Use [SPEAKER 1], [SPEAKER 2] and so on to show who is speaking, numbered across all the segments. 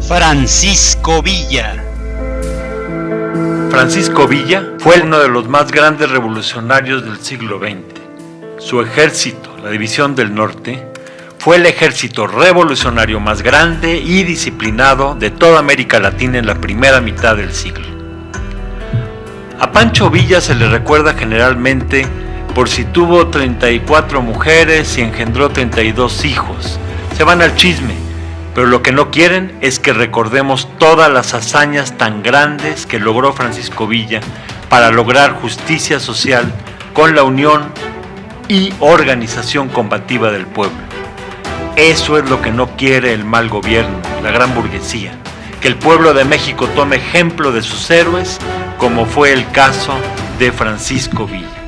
[SPEAKER 1] Francisco Villa.
[SPEAKER 2] Francisco Villa fue uno de los más grandes revolucionarios del siglo XX. Su ejército, la División del Norte, fue el ejército revolucionario más grande y disciplinado de toda América Latina en la primera mitad del siglo. A Pancho Villa se le recuerda generalmente por si tuvo 34 mujeres y engendró 32 hijos. Se van al chisme, pero lo que no quieren es que recordemos todas las hazañas tan grandes que logró Francisco Villa para lograr justicia social con la unión y organización combativa del pueblo. Eso es lo que no quiere el mal gobierno, la gran burguesía, que el pueblo de México tome ejemplo de sus héroes, como fue el caso de Francisco Villa.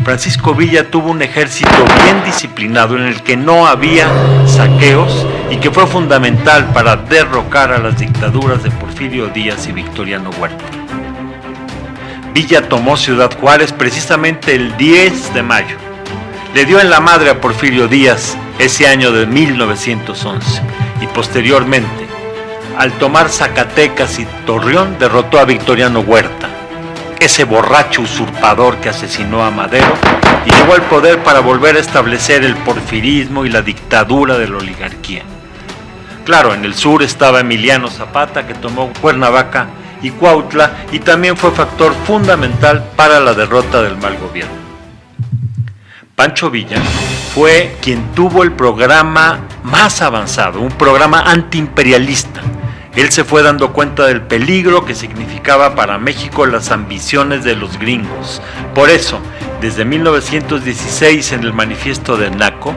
[SPEAKER 2] Francisco Villa tuvo un ejército bien disciplinado en el que no había saqueos y que fue fundamental para derrocar a las dictaduras de Porfirio Díaz y Victoriano Huerta. Villa tomó Ciudad Juárez precisamente el 10 de mayo. Le dio en la madre a Porfirio Díaz ese año de 1911 y posteriormente, al tomar Zacatecas y Torreón, derrotó a Victoriano Huerta, ese borracho usurpador que asesinó a Madero y llegó al poder para volver a establecer el porfirismo y la dictadura de la oligarquía. Claro, en el sur estaba Emiliano Zapata, que tomó Cuernavaca y Cuautla y también fue factor fundamental para la derrota del mal gobierno. Pancho Villa fue quien tuvo el programa más avanzado, un programa antiimperialista. Él se fue dando cuenta del peligro que significaba para México las ambiciones de los gringos. Por eso, desde 1916 en el manifiesto de Naco,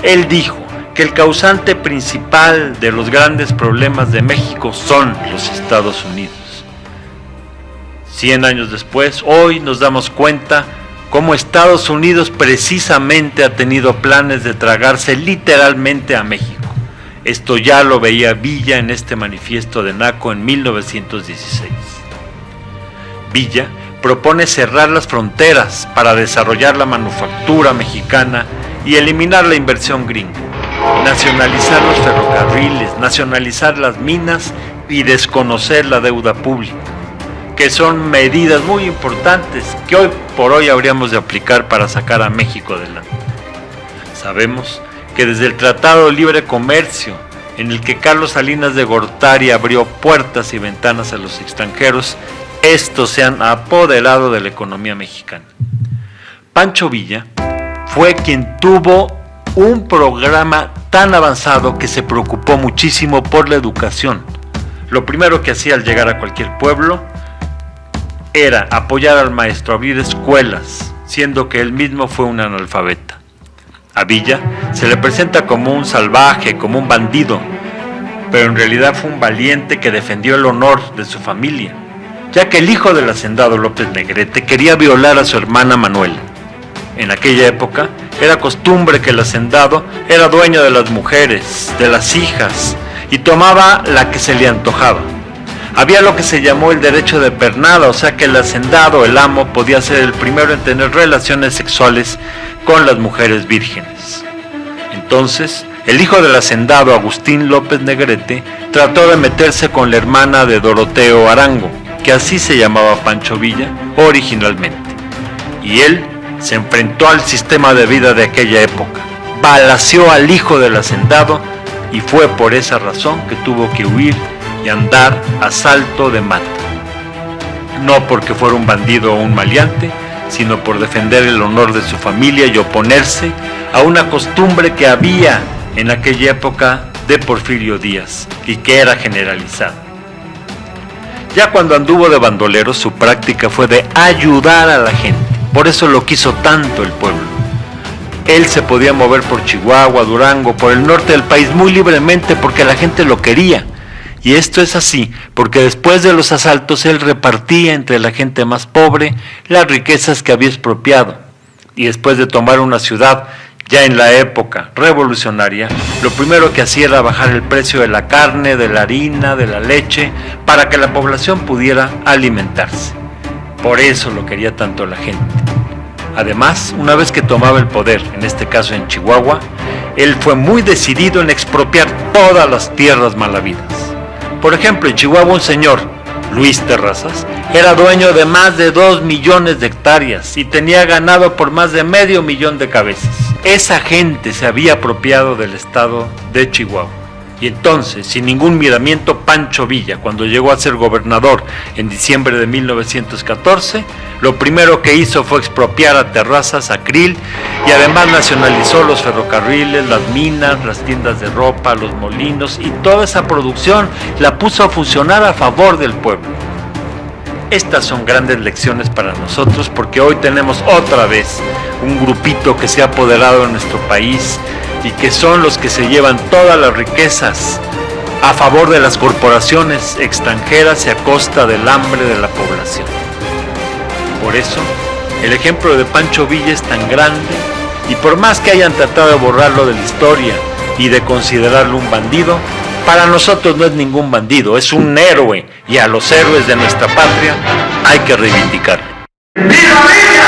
[SPEAKER 2] él dijo que el causante principal de los grandes problemas de México son los Estados Unidos. 100 años después, hoy nos damos cuenta cómo Estados Unidos precisamente ha tenido planes de tragarse literalmente a México. Esto ya lo veía Villa en este manifiesto de Naco en 1916. Villa propone cerrar las fronteras para desarrollar la manufactura mexicana y eliminar la inversión gringa, nacionalizar los ferrocarriles, nacionalizar las minas y desconocer la deuda pública, que son medidas muy importantes que hoy por hoy habríamos de aplicar para sacar a México adelante. Sabemos que desde el Tratado de Libre Comercio, en el que Carlos Salinas de Gortari abrió puertas y ventanas a los extranjeros, estos se han apoderado de la economía mexicana. Pancho Villa fue quien tuvo un programa tan avanzado que se preocupó muchísimo por la educación. Lo primero que hacía al llegar a cualquier pueblo era apoyar al maestro, abrir escuelas, siendo que él mismo fue un analfabeta. A Villa se le presenta como un salvaje, como un bandido, pero en realidad fue un valiente que defendió el honor de su familia, ya que el hijo del hacendado López Negrete quería violar a su hermana Manuela. En aquella época era costumbre que el hacendado era dueño de las mujeres, de las hijas, y tomaba la que se le antojaba. Había lo que se llamó el derecho de pernada, o sea que el hacendado, el amo, podía ser el primero en tener relaciones sexuales con las mujeres vírgenes. Entonces, el hijo del hacendado, Agustín López Negrete, trató de meterse con la hermana de Doroteo Arango, que así se llamaba Pancho Villa originalmente. Y él se enfrentó al sistema de vida de aquella época, balaceó al hijo del hacendado y fue por esa razón que tuvo que huir y andar a salto de mata. No porque fuera un bandido o un maleante, sino por defender el honor de su familia y oponerse a una costumbre que había en aquella época de Porfirio Díaz y que era generalizada. Ya cuando anduvo de bandolero, su práctica fue de ayudar a la gente. Por eso lo quiso tanto el pueblo. Él se podía mover por Chihuahua, Durango, por el norte del país muy libremente porque la gente lo quería. Y esto es así porque después de los asaltos él repartía entre la gente más pobre las riquezas que había expropiado. Y después de tomar una ciudad, ya en la época revolucionaria, lo primero que hacía era bajar el precio de la carne, de la harina, de la leche, para que la población pudiera alimentarse. Por eso lo quería tanto la gente. Además, una vez que tomaba el poder, en este caso en Chihuahua, él fue muy decidido en expropiar todas las tierras mal habidas. Por ejemplo, en Chihuahua un señor, Luis Terrazas, era dueño de más de 2 millones de hectáreas y tenía ganado por más de 500,000 de cabezas. Esa gente se había apropiado del estado de Chihuahua. Y entonces, sin ningún miramiento, Pancho Villa, cuando llegó a ser gobernador en diciembre de 1914, lo primero que hizo fue expropiar a Terrazas, a Krill, y además nacionalizó los ferrocarriles, las minas, las tiendas de ropa, los molinos, y toda esa producción la puso a funcionar a favor del pueblo. Estas son grandes lecciones para nosotros porque hoy tenemos otra vez un grupito que se ha apoderado de nuestro país y que son los que se llevan todas las riquezas a favor de las corporaciones extranjeras y a costa del hambre de la población. Por eso, el ejemplo de Pancho Villa es tan grande y por más que hayan tratado de borrarlo de la historia y de considerarlo un bandido, para nosotros no es ningún bandido, es un héroe y a los héroes de nuestra patria hay que reivindicarlo. ¡Viva Villa!